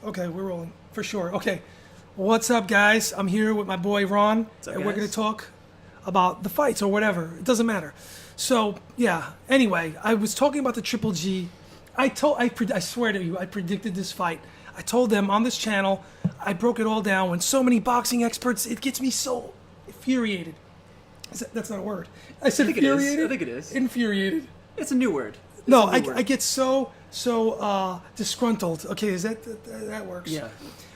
Okay, we're rolling for sure. Okay, what's up, guys? I'm here with my boy Ron, up, and we're guys? going to talk about the fights or whatever. It doesn't matter. So yeah. Anyway, I was talking about the Triple G. I swear to you, I predicted this fight. I told them on this channel. I broke it all down. When so many boxing experts, it gets me so infuriated. That's not a word. I said infuriated. I think it is. Infuriated. It's a new word. I get so disgruntled. Okay, is that works? Yeah.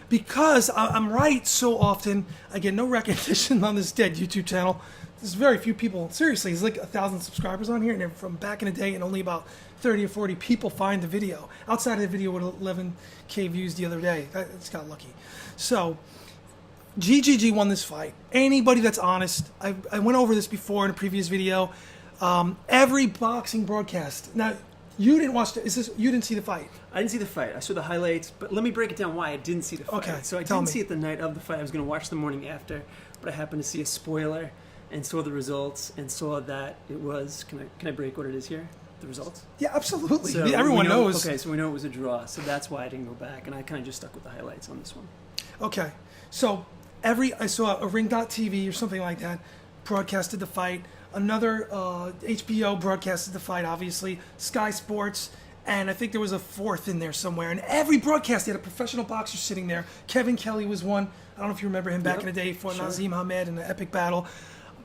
Because I'm right so often. I get no recognition on this dead YouTube channel. There's very few people. Seriously, there's like 1,000 subscribers on here, and they're from back in the day, and only about 30 or 40 people find the video. Outside of the video with 11K views the other day. I just got lucky. So, GGG won this fight. Anybody that's honest, I went over this before in a previous video. Every boxing broadcast. Now, you didn't watch you didn't see the fight. I didn't see the fight. I saw the highlights, but let me break it down why I didn't see the fight. Okay, so I tell didn't me. see it the night of the fight. I was going to watch the morning after, but I happened to see a spoiler and saw the results and saw that it was. Can I break what it is here? The results? Yeah, absolutely. So Everyone knows. Okay, so we know it was a draw, so that's why I didn't go back, and I kind of just stuck with the highlights on this one. Okay, so I saw a Ring.TV or something like that broadcasted the fight. Another HBO broadcasted the fight, obviously. Sky Sports, and I think there was a fourth in there somewhere. And every broadcast, they had a professional boxer sitting there. Kevin Kelly was one. I don't know if you remember him back in the day for Nazim Hamed in an epic battle.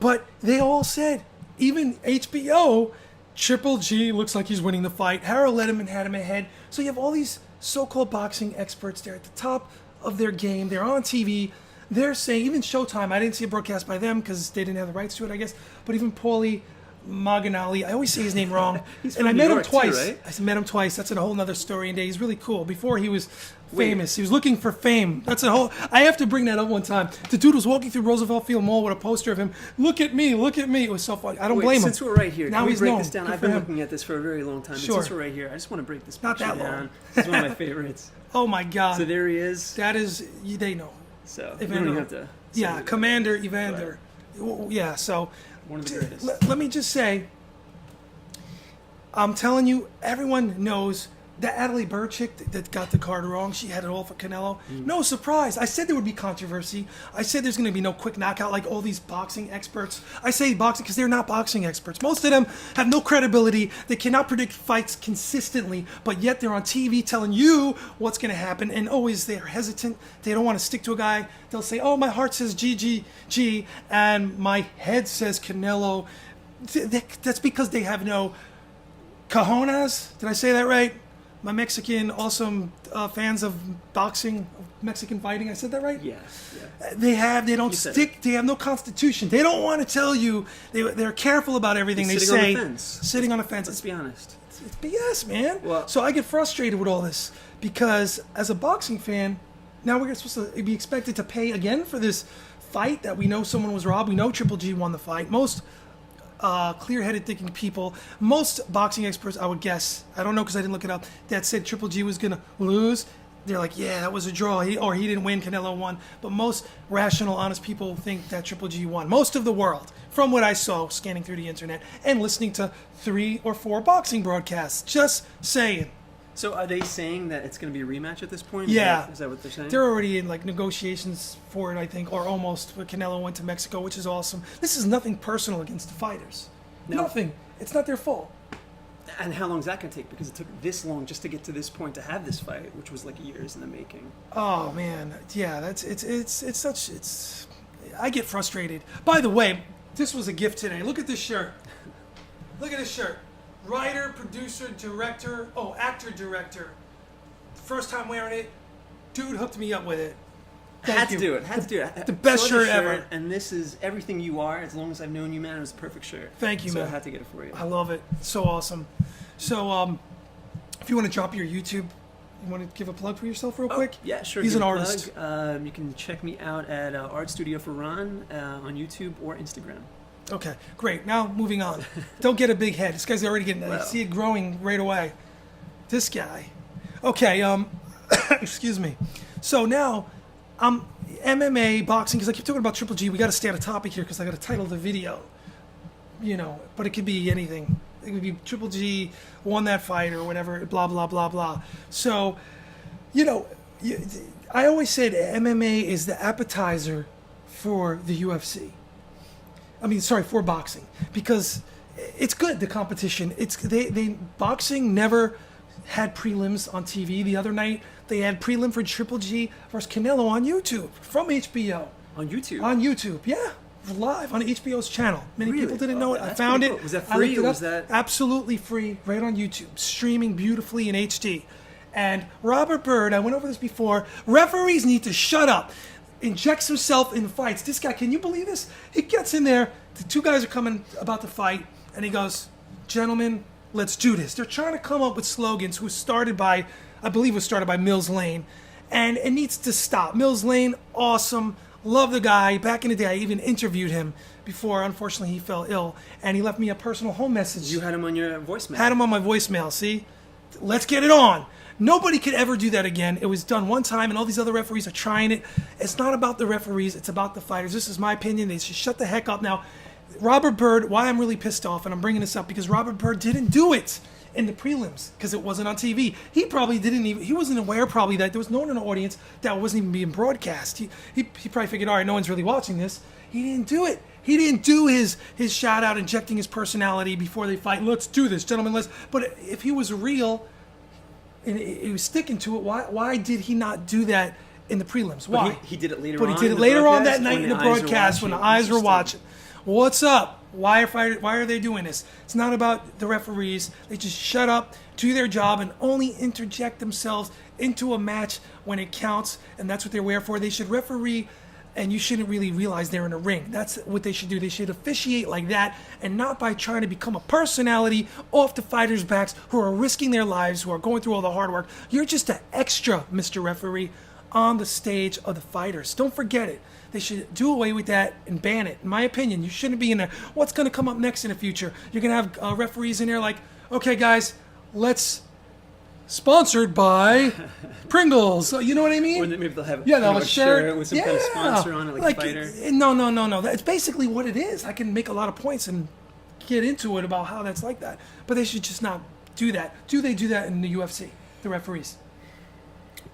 But they all said, even HBO, Triple G looks like he's winning the fight. Harold Letterman had him ahead. So you have all these so-called boxing experts. They're at the top of their game. They're on TV. They're saying, even Showtime, I didn't see a broadcast by them because they didn't have the rights to it, I guess. But even Paulie Maganali, I always say his name wrong. And I met him twice. Too, right? I met him twice. That's a whole other story. And he's really cool. Before he was famous, he was looking for fame. That's a whole. I have to bring that up one time. The dude was walking through Roosevelt Field Mall with a poster of him. Look at me, look at me. It was so funny. I don't blame him. Since we're right here, now can we he's break known. this down? Good I've for been him. looking at this for a very long time. Sure. And since we're right here, I just want to break this Not picture that long. down. It's one of my favorites. Oh my God. So there he is. That is, they know. So Evander. you don't even have to. Yeah, Commander Evander. Right. Yeah, so One of the greatest. let me just say, I'm telling you, everyone knows that Adelaide Bird chick that got the card wrong. She had it all for Canelo. No surprise. I said there would be controversy. I said there's going to be no quick knockout like all these boxing experts. I say boxing because they're not boxing experts. Most of them have no credibility. They cannot predict fights consistently, but yet they're on TV telling you what's going to happen, and always they're hesitant. They don't want to stick to a guy. They'll say, oh, my heart says GGG, and my head says Canelo. That's because they have no cojones. Did I say that right? My Mexican awesome fans of boxing, Mexican fighting. I said that right? Yeah. They don't stick. They have no constitution. They don't want to tell you. They're careful about everything they say. Sitting on the fence. Sitting on the fence. Let's be honest. It's BS, man. Well, so I get frustrated with all this because as a boxing fan, now we're supposed to be expected to pay again for this fight that we know someone was robbed. We know Triple G won the fight. Most clear-headed thinking people, most boxing experts, I would guess, I don't know because I didn't look it up, that said Triple G was going to lose. They're like, yeah, that was a draw, he didn't win, Canelo won. But most rational, honest people think that Triple G won. Most of the world, from what I saw scanning through the internet and listening to 3 or 4 boxing broadcasts. Just saying. So are they saying that it's going to be a rematch at this point? Yeah. Is that what they're saying? They're already in like negotiations for it, I think, or almost. But Canelo went to Mexico, which is awesome. This is nothing personal against the fighters. No. Nothing. It's not their fault. And how long is that going to take? Because it took this long just to get to this point to have this fight, which was like years in the making. Oh man, yeah, it's. I get frustrated. By the way, this was a gift today. Look at this shirt. Look at this shirt. Writer, producer, director, actor, director. First time wearing it. Dude hooked me up with it. Had to do it. The best Saw shirt ever. And this is everything you are. As long as I've known you, man, it was the perfect shirt. Thank you, so man. I had to get it for you. I love it. So awesome. So, if you want to drop your YouTube, you want to give a plug for yourself real quick? Yeah, sure. He's give an a plug. artist. You can check me out at Art Studio for Ron on YouTube or Instagram. Okay, great. Now, moving on. Don't get a big head. This guy's already getting, I see it growing right away. This guy. Okay, excuse me. So now, MMA, boxing, because I keep talking about Triple G. We got to stay on a topic here because I got to title the video. But it could be anything. It could be Triple G won that fight or whatever, blah, blah, blah, blah. So, I always said MMA is the appetizer for the UFC. For boxing, because it's good, the competition. Boxing never had prelims on TV. The other night they had prelim for Triple G versus Canelo on YouTube from HBO. On YouTube? On YouTube, yeah. Live on HBO's channel. Many Really? people didn't know it. I That's found pretty it. cool. Was that I free looked it or up. was that- Absolutely free, right on YouTube, streaming beautifully in HD. And Robert Byrd, I went over this before, referees need to shut up. Injects himself in fights. This guy, can you believe this? He gets in there, the two guys are coming about to fight, and he goes, gentlemen, let's do this. They're trying to come up with slogans I believe was started by Mills Lane, and it needs to stop. Mills Lane, awesome, love the guy. Back in the day, I even interviewed him before, unfortunately, he fell ill, and he left me a personal home message. You had him on your voicemail. Had him on my voicemail, see? Let's get it on. Nobody could ever do that again. It was done one time, and all these other referees are trying it. It's not about the referees. It's about the fighters. This is my opinion. They should shut the heck up. Now, Robert Byrd, why I'm really pissed off, and I'm bringing this up, because Robert Byrd didn't do it in the prelims because it wasn't on TV. He probably he wasn't aware probably that there was no one in the audience that wasn't even being broadcast. He probably figured, all right, no one's really watching this. He didn't do it. He didn't do his shout out, injecting his personality before they fight. Let's do this, gentlemen. But if he was real and he was sticking to it, why did he not do that in the prelims? Why? But he did it later But on. he did it later on that night in the broadcast when the eyes were watching. What's up? Why are they doing this? It's not about the referees. They just shut up, do their job, and only interject themselves into a match when it counts, and that's what they're there for. They should referee, and you shouldn't really realize they're in a ring. That's what they should do. They should officiate like that, and not by trying to become a personality off the fighters' backs who are risking their lives, who are going through all the hard work. You're just an extra, Mr. Referee, on the stage of the fighters. Don't forget it. They should do away with that and ban it. In my opinion, you shouldn't be in there. What's going to come up next in the future? You're going to have referees in there like, okay, guys, let's... Sponsored by Pringles. So, you know what I mean? Or maybe they'll have they'll have a shirt with some kind of sponsor on it, like Fighter. No. That's basically what it is. I can make a lot of points and get into it about how that's like that. But they should just not do that. Do they do that in the UFC, the referees?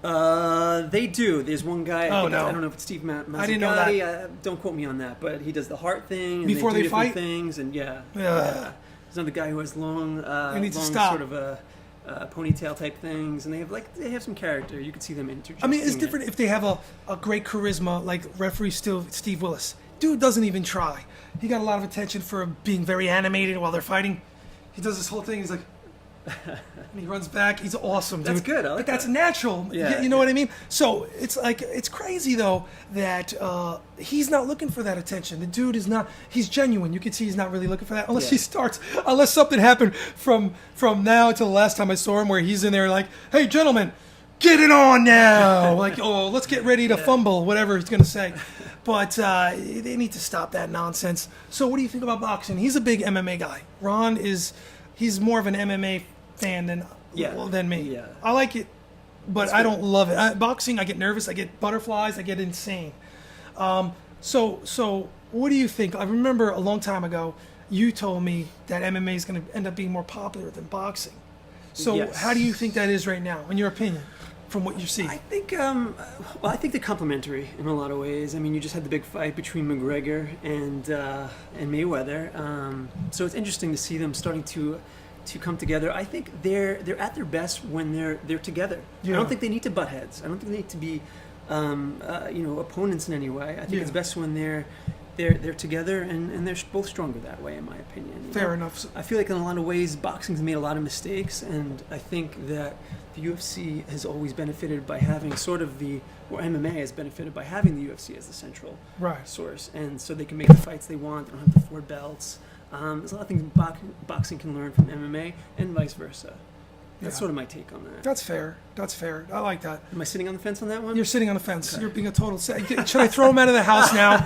They do. There's one guy. I don't know if it's Steve Mazzagatti. I didn't know that. Don't quote me on that, but he does the heart thing. And Before they they fight? things, and yeah. There's another guy who has long sort of ponytail type things, and they have some character. You could see them interjecting. I mean, it's different if they have a great charisma like referee Steve Willis. Dude doesn't even try. He got a lot of attention for being very animated while they're fighting. He does this whole thing. He's like, and he runs back. He's awesome, dude. That's good. I like but that's that. natural. Yeah. You know what I mean? So it's crazy though that he's not looking for that attention. The dude is not. He's genuine. You can see he's not really looking for that unless something happened from now to the last time I saw him where he's in there like, hey gentlemen, get it on now. Like, oh, let's get ready to fumble, whatever he's gonna say. But they need to stop that nonsense. So what do you think about boxing? He's a big MMA guy. Ron he's more of an MMA fan than me. Yeah. I like it, but I don't love it. Boxing, I get nervous, I get butterflies, I get insane. So what do you think? I remember a long time ago, you told me that MMA is going to end up being more popular than boxing. So Yes. how do you think that is right now, in your opinion, from what you see? I think, I think they're complementary in a lot of ways. I mean, you just had the big fight between McGregor and Mayweather, so it's interesting to see them starting to come together. I think they're at their best when they're together. Yeah. I don't think they need to butt heads. I don't think they need to be, opponents in any way. I think it's best when they're together and they're both stronger that way, in my opinion. Fair enough. I feel like in a lot of ways, boxing's made a lot of mistakes, and I think that the UFC has always benefited by having MMA has benefited by having the UFC as the central source, and so they can make the fights they want. They don't have to afford belts. There's a lot of things boxing can learn from MMA, and vice versa. That's sort of my take on that. That's fair. I like that. Am I sitting on the fence on that one? You're sitting on the fence. Okay. You're being a total... Should I throw him out of the house now?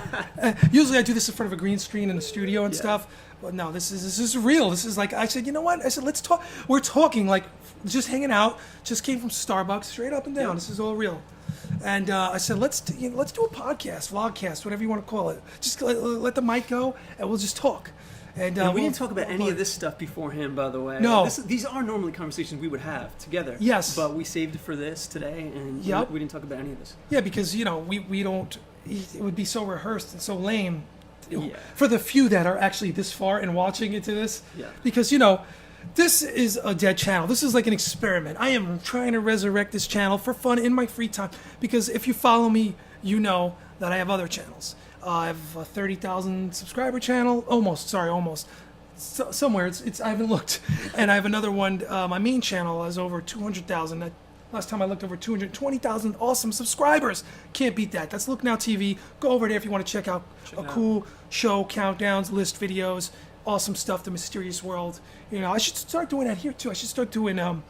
Usually I do this in front of a green screen in the studio and stuff. But no, this is real. This is like, I said, you know what? I said, let's talk. We're talking like just hanging out. Just came from Starbucks, straight up and down. This is all real. And I said, let's do a podcast, vlogcast, whatever you want to call it. Just let the mic go and we'll just talk. And we didn't talk about any of this stuff beforehand, by the way. No. These are normally conversations we would have together. Yes. But we saved it for this today, and we didn't talk about any of this. Yeah, because, we don't, it would be so rehearsed and so lame for the few that are actually this far and watching into this. Yeah. Because, this is a dead channel. This is like an experiment. I am trying to resurrect this channel for fun in my free time. Because if you follow me, you know that I have other channels. I have a 30,000 subscriber channel. Almost. Somewhere. I haven't looked. And I have another one. My main channel has over 200,000. Last time I looked, over 220,000 awesome subscribers. Can't beat that. That's Look Now TV. Go over there if you want to check out cool show, countdowns, list videos, awesome stuff, The Mysterious World. I should start doing that here too. I should start doing,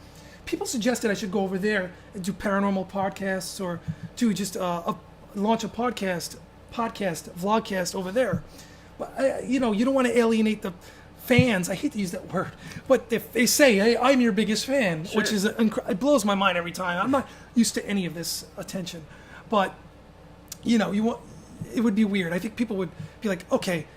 people suggested I should go over there and do paranormal podcasts or do just launch a vlogcast over there. But, you don't want to alienate the fans. I hate to use that word, but if they say, hey, I'm your biggest fan, which is, it blows my mind every time. I'm not used to any of this attention. But, it would be weird. I think people would be like, okay,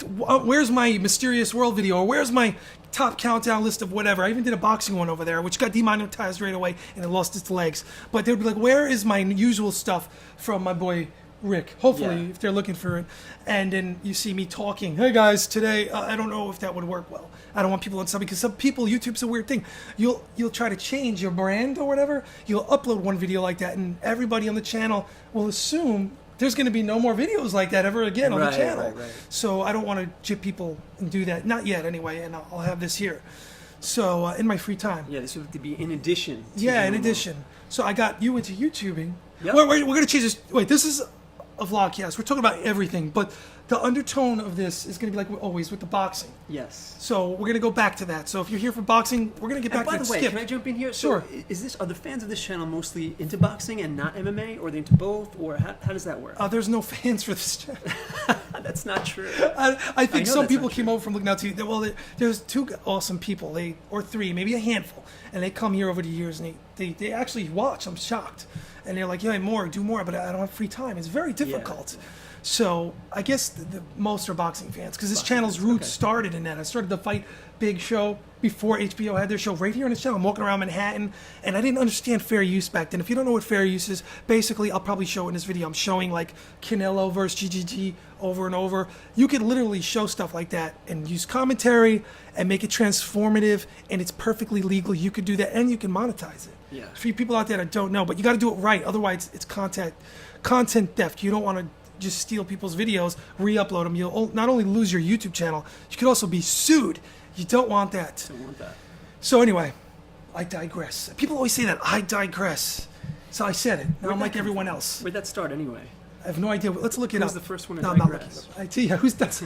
where's my Mysterious World video, or where's my top countdown list of whatever. I even did a boxing one over there, which got demonetized right away, and it lost its legs. But they would be like, where is my usual stuff from my boy Rick? Hopefully, if they're looking for it. And then you see me talking, hey guys, today, I don't know if that would work well. I don't want people on something, because some people, YouTube's a weird thing. You'll try to change your brand or whatever. You'll upload one video like that, and everybody on the channel will assume there's going to be no more videos like that ever again on the channel. Right. So I don't want to jip people and do that. Not yet, anyway, and I'll have this here. So in my free time. Yeah, this would have to be in addition. In addition. So I got you into YouTubing. Yep. We're going to change this. Wait, this is a vlogcast. We're talking about everything, but the undertone of this is going to be like always with the boxing. Yes. So we're going to go back to that. So if you're here for boxing, we're going to get back to that. By the way, can I jump in here? Sure. So are the fans of this channel mostly into boxing and not MMA, or are they into both, or how does that work? There's no fans for this channel. That's not true. I think some people came over from Look Now TV. Well, there's two awesome people, or three, maybe a handful, and they come here over the years, and they actually watch. I'm shocked. And they're like, yeah, do more, but I don't have free time. It's very difficult. Yeah. So I guess the most are boxing fans, because this channel's roots started in that. I started the Fight Big show before HBO had their show right here on this channel. I'm walking around Manhattan, and I didn't understand fair use back then. If you don't know what fair use is, basically, I'll probably show it in this video. I'm showing like Canelo versus GGG over and over. You could literally show stuff like that and use commentary and make it transformative, and it's perfectly legal. You could do that, and you can monetize it. Yeah. For you people out there that don't know, but you got to do it right. Otherwise, it's content theft. You don't want to just steal people's videos, re-upload them. You'll not only lose your YouTube channel, you could also be sued. You don't want that. Don't want that. So anyway, I digress. People always say that, I digress. So I said it. Now I'm like everyone else. Where'd that start anyway? I have no idea. Let's look it up. Who's the first one to digress? I'm not looking up. I tell you, who's that?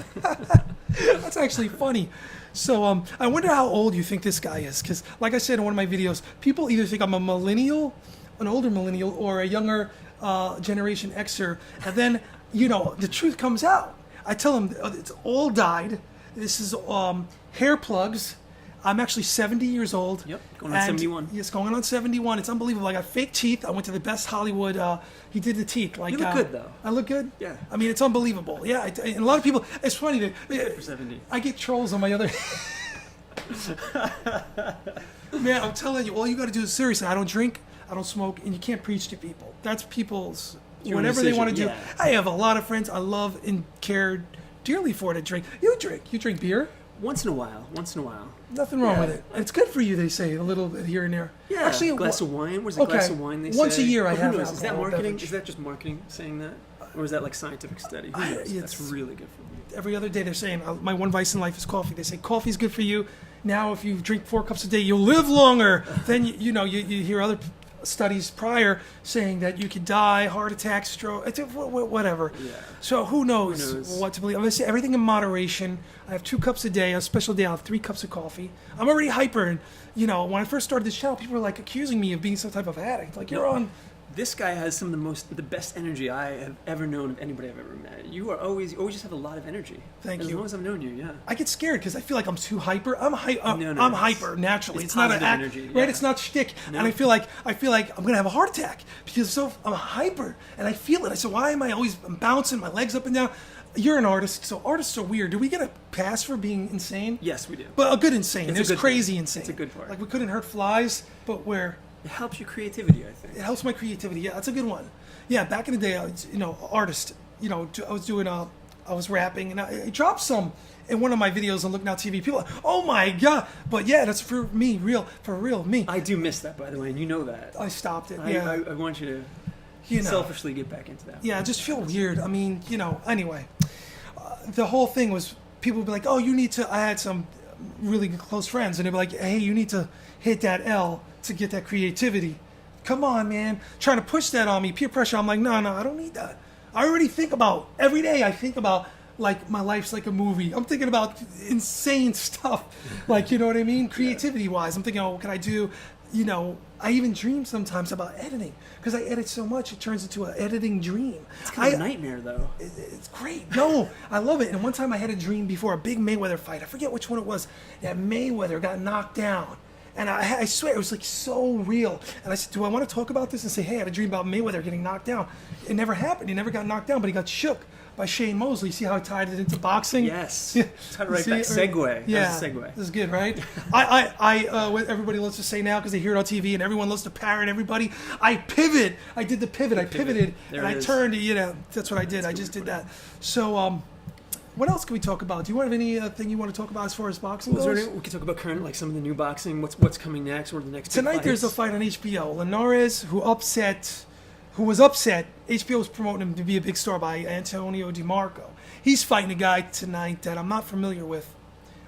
That's actually funny. So I wonder how old you think this guy is, because like I said in one of my videos, people either think I'm a millennial, an older millennial, or a younger Generation Xer, and then the truth comes out. I tell them it's all dyed. This is hair plugs. I'm actually 70 years old. Yep, going on 71. Yes, going on 71. It's unbelievable. I got fake teeth. I went to the best Hollywood. He did the teeth. You look good, though. I look good? Yeah. I mean, it's unbelievable. Yeah, and a lot of people, it's funny. For 70. I get trolls on my other... Man, I'm telling you, all you got to do is, seriously, I don't drink, I don't smoke, and you can't preach to people. That's people's... Whatever they want to do. Yeah. I have a lot of friends I love and care dearly for to drink. You drink beer? Once in a while. Nothing wrong with it. It's good for you, they say, a little bit here and there. Yeah, actually, a glass of wine. Where's a glass of wine, they say? Once a year I have. Is that marketing? Is that just marketing saying that? Or is that like scientific study? Who knows? That's really good for me. Every other day they're saying, my one vice in life is coffee. They say, coffee's good for you. Now if you drink 4 cups a day, you'll live longer. Then, you hear other studies prior saying that you could die, heart attack, stroke, whatever. Yeah. So who knows what to believe. I'm going to say everything in moderation. I have 2 cups a day. On a special day, I'll have 3 cups of coffee. I'm already hyper. And, when I first started this channel, people were like accusing me of being some type of addict. Like, you're on... This guy has some of the best energy I have ever known of anybody I've ever met. You always just have a lot of energy. Thank you. As long as I've known you, yeah. I get scared because I feel like I'm too hyper. I'm hyper naturally. It's not an act, energy, right? It's not shtick. No. And I feel like I'm gonna have a heart attack because I'm hyper and I feel it. I said, why am I always bouncing my legs up and down? You're an artist, so artists are weird. Do we get a pass for being insane? Yes, we do. But a good insane. It's There's crazy part. insane. It's a good part. Like we couldn't hurt flies, but we're... It helps your creativity, I think. It helps my creativity. Yeah, that's a good one. Yeah, back in the day, I was, artist. I was doing I was rapping, and I dropped some in one of my videos on Look Now TV. People are like, oh my God. But yeah, that's for me, for real, me. I do miss that, by the way, and you know that. I stopped it, I want you to selfishly get back into that. Yeah, I just feel weird. I mean, anyway. The whole thing was people would be like, oh, you need to, I had some really close friends, and they'd be like, hey, you need to hit that L to get that creativity. Come on, man. Trying to push that on me, peer pressure. I'm like, no, I don't need that. I already think about, every day I think about, like, my life's like a movie. I'm thinking about insane stuff. Like, you know what I mean? Creativity-wise. I'm thinking, oh, what can I do? I even dream sometimes about editing. Because I edit so much, it turns into an editing dream. It's kind of a nightmare, though. It's great. No, I love it. And one time I had a dream before a big Mayweather fight. I forget which one it was. That Mayweather got knocked down. And I swear, it was like so real. And I said, do I want to talk about this? And say, hey, I had a dream about Mayweather getting knocked down. It never happened. He never got knocked down, but he got shook by Shane Mosley. See how I tied it into boxing? Yes. Tied it right back. Segue. Yeah. That's a segue. This is good, right? What everybody loves to say now because they hear it on TV and everyone loves to parrot everybody. I pivot. I did the pivot. I pivoted and I turned. That's what I did. I just did that. So, what else can we talk about? Do you have anything you want to talk about as far as boxing goes? We can talk about current, like some of the new boxing. What's coming next? What are the next Tonight there's a fight on HBO. Linares, who was upset. HBO was promoting him to be a big star by Antonio DeMarco. He's fighting a guy tonight that I'm not familiar with.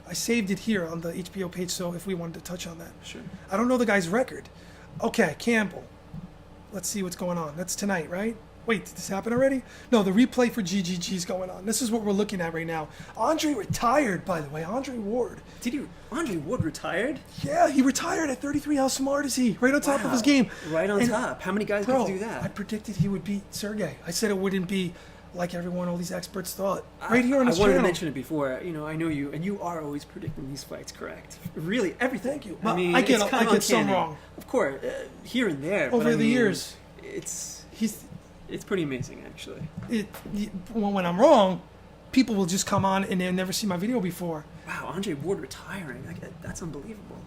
I saved it here on the HBO page, so if we wanted to touch on that. Sure. I don't know the guy's record. Okay, Campbell. Let's see what's going on. That's tonight, right? Wait, did this happen already? No, the replay for GGG is going on. This is what we're looking at right now. Andre retired, by the way. Andre Ward. Andre Ward retired? Yeah, he retired at 33. How smart is he? Right on top of his game. Right on top. How many guys could do that? I predicted he would beat Sergey. I said it wouldn't be like all these experts thought. Right here on his channel. I wanted to mention it before. I know you, and you are always predicting these fights correct. Really, everything. Thank you. I mean, I get some wrong. Of course, here and there. Over the years. It's pretty amazing, actually. When I'm wrong, people will just come on and they'll never see my video before. Wow, Andre Ward retiring. That's unbelievable.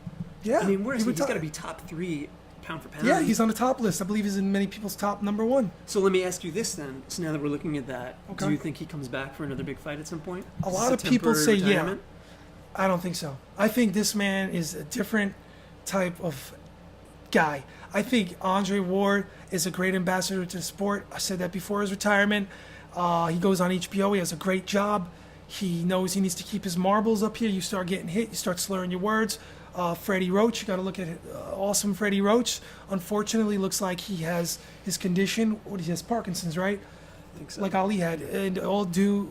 Yeah. I mean, where is he? He's got to be top 3 pound for pound. Yeah, he's on the top list. I believe he's in many people's top number 1. So let me ask you this then. So now that we're looking at that, do you think he comes back for another big fight at some point? A lot of people say retirement? Yeah. I don't think so. I think this man is a different type of guy. I think Andre Ward is a great ambassador to the sport. I said that before his retirement. He goes on HBO. He has a great job. He knows he needs to keep his marbles up here. You start getting hit. You start slurring your words. Freddie Roach, you got to look at awesome Freddie Roach. Unfortunately, looks like he has his condition. He has Parkinson's, right? I think so. Like Ali had, and all due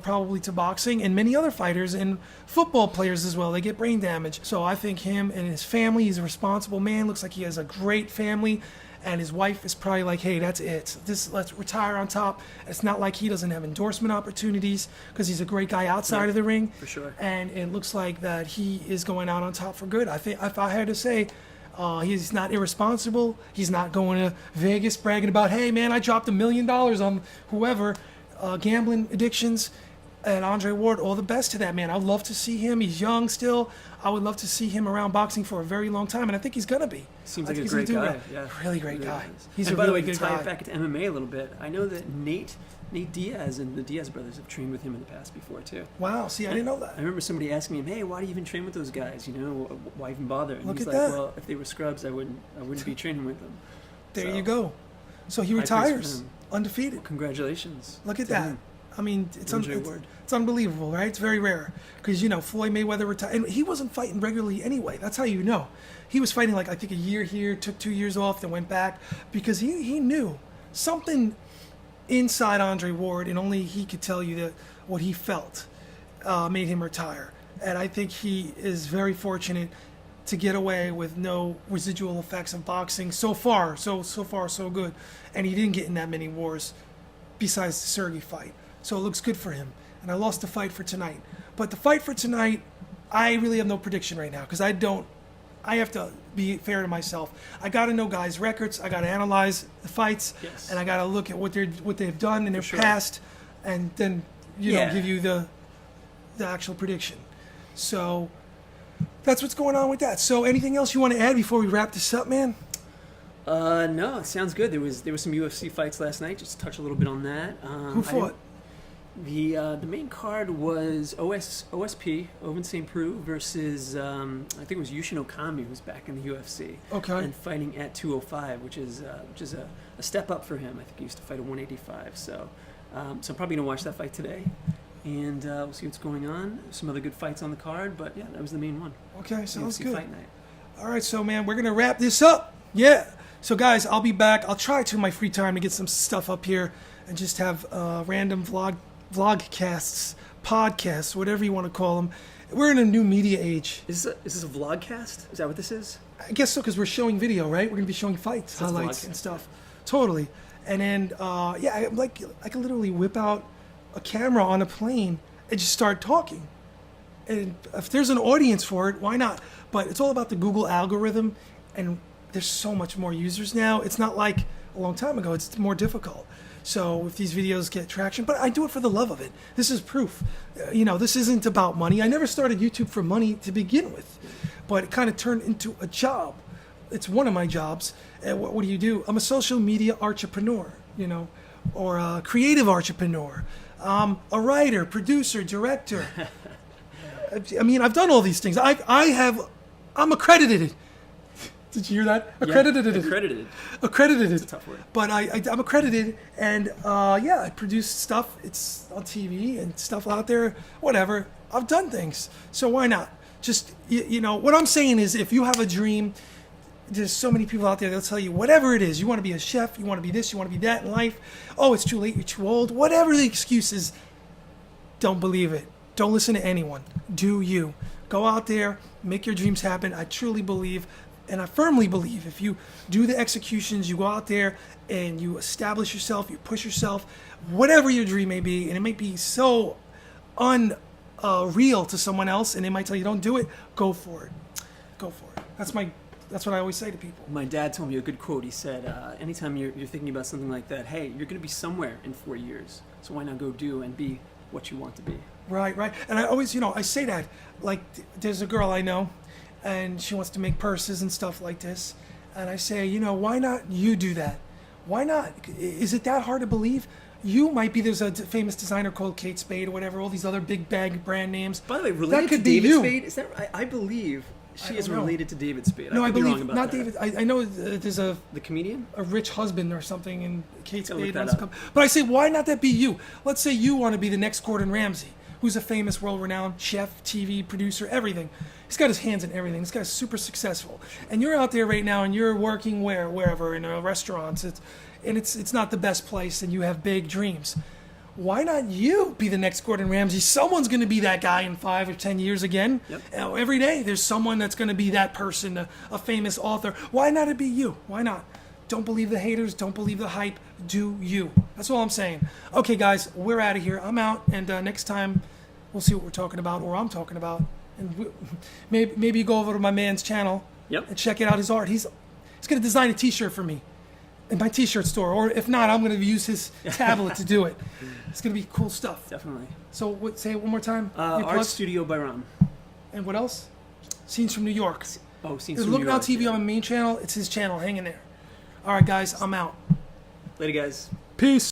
probably to boxing and many other fighters and football players as well. They get brain damage. So I think him and his family, he's a responsible man. Looks like he has a great family. And his wife is probably like, hey, that's it. Let's retire on top. It's not like he doesn't have endorsement opportunities because he's a great guy outside of the ring. For sure. And it looks like that he is going out on top for good. I think if I had to say, he's not irresponsible. He's not going to Vegas bragging about, hey, man, I dropped $1 million on whoever, gambling addictions. And Andre Ward, all the best to that man. I'd love to see him. He's young still. I would love to see him around boxing for a very long time, and I think he's gonna be. Seems like a great guy. Yeah, really great guy. He's a really good guy. By the way, to tie it back to MMA a little bit, I know that Nate Diaz and the Diaz brothers have trained with him in the past before too. Wow, see, I didn't know that. I remember somebody asking me, "Hey, why do you even train with those guys? Why even bother?" And Look he's at like, that. "Well, if they were scrubs, I wouldn't be training with them." There you go. So he retires undefeated. Well, congratulations. Look at that. I mean, it's unbelievable, right? It's very rare because Floyd Mayweather retired, and he wasn't fighting regularly anyway. That's how you know. He was fighting like I think a year here, took 2 years off, then went back because he knew something inside Andre Ward, and only he could tell you that what he felt made him retire. And I think he is very fortunate to get away with no residual effects of boxing so far. So far, so good. And he didn't get in that many wars besides the Sergey fight. So it looks good for him. And I lost the fight for tonight. But the fight for tonight, I really have no prediction right now because I have to be fair to myself. I got to know guys' records. I got to analyze the fights. Yes. And I got to look at what they've done in their past and then give you the actual prediction. So that's what's going on with that. So anything else you want to add before we wrap this up, man? No, it sounds good. There was some UFC fights last night. Just touch a little bit on that. Who fought? The main card was OSP, Oven St. Preux, versus I think it was Yushin Okami, who's back in the UFC. Okay. And fighting at 205, which is a step up for him. I think he used to fight at 185. So I'm probably gonna watch that fight today, and we'll see what's going on. Some other good fights on the card, but yeah, that was the main one. Okay, sounds UFC good. Fight night. All right, so man, we're gonna wrap this up. Yeah. So guys, I'll be back. I'll try to in my free time to get some stuff up here and just have random vlogcasts, podcasts, whatever you want to call them. We're in a new media age. Is this a vlogcast? Is that what this is? I guess so, because we're showing video, right? We're gonna be showing fights, highlights, and stuff. Totally. And then, I can literally whip out a camera on a plane and just start talking. And if there's an audience for it, why not? But it's all about the Google algorithm, and there's so much more users now. It's not like a long time ago. It's more difficult. So if these videos get traction, but I do it for the love of it. This is proof. This isn't about money. I never started YouTube for money to begin with, but it kind of turned into a job. It's one of my jobs. And what do you do? I'm a social media entrepreneur, or a creative entrepreneur, a writer, producer, director. I mean, I've done all these things. I'm accredited. Did you hear that? Accredited. Accredited. Accredited. It's a tough word. But I'm accredited, and I produce stuff. It's on TV and stuff out there. Whatever. I've done things, so why not? Just what I'm saying is, if you have a dream, there's so many people out there that'll tell you whatever it is. You want to be a chef. You want to be this. You want to be that in life. Oh, it's too late. You're too old. Whatever the excuse is, don't believe it. Don't listen to anyone. Do you. Go out there. Make your dreams happen. I truly believe. And I firmly believe if you do the executions, you go out there and you establish yourself, you push yourself, whatever your dream may be, and it may be so unreal to someone else, and they might tell you don't do it, go for it. Go for it. That's what I always say to people. My dad told me a good quote. He said, anytime you're thinking about something like that, hey, you're going to be somewhere in 4 years, so why not go do and be what you want to be? Right. And I always, I say that. Like, there's a girl I know, and she wants to make purses and stuff like this. And I say, why not you do that? Why not? Is it that hard to believe? You might be, there's a famous designer called Kate Spade or whatever, all these other big bag brand names. By the way, related to David Spade? Is that, I believe she is related to David Spade. No, I believe, not David. I know there's the comedian? A rich husband or something, and Kate Spade wants to come. But I say, why not that be you? Let's say you want to be the next Gordon Ramsay, who's a famous, world-renowned chef, TV producer, everything. He's got his hands in everything. This guy's super successful. And you're out there right now, and you're working wherever, in restaurants. It's not the best place, and you have big dreams. Why not you be the next Gordon Ramsay? Someone's going to be that guy in 5 or 10 years again. Yep. Every day, there's someone that's going to be that person, a famous author. Why not it be you? Why not? Don't believe the haters. Don't believe the hype. Do you. That's all I'm saying. Okay, guys, we're out of here. I'm out, and next time, we'll see what we're talking about, or I'm talking about. And maybe you go over to my man's channel and check it out, his art. He's going to design a T-shirt for me in my T-shirt store. Or if not, I'm going to use his tablet to do it. It's going to be cool stuff. Definitely. So say it one more time. Art Studio by Ron. And what else? Scenes from New York. Oh, Scenes from New There's York. Looking Out TV on my main channel. It's his channel. Hang in there. All right, guys. I'm out. Later, guys. Peace.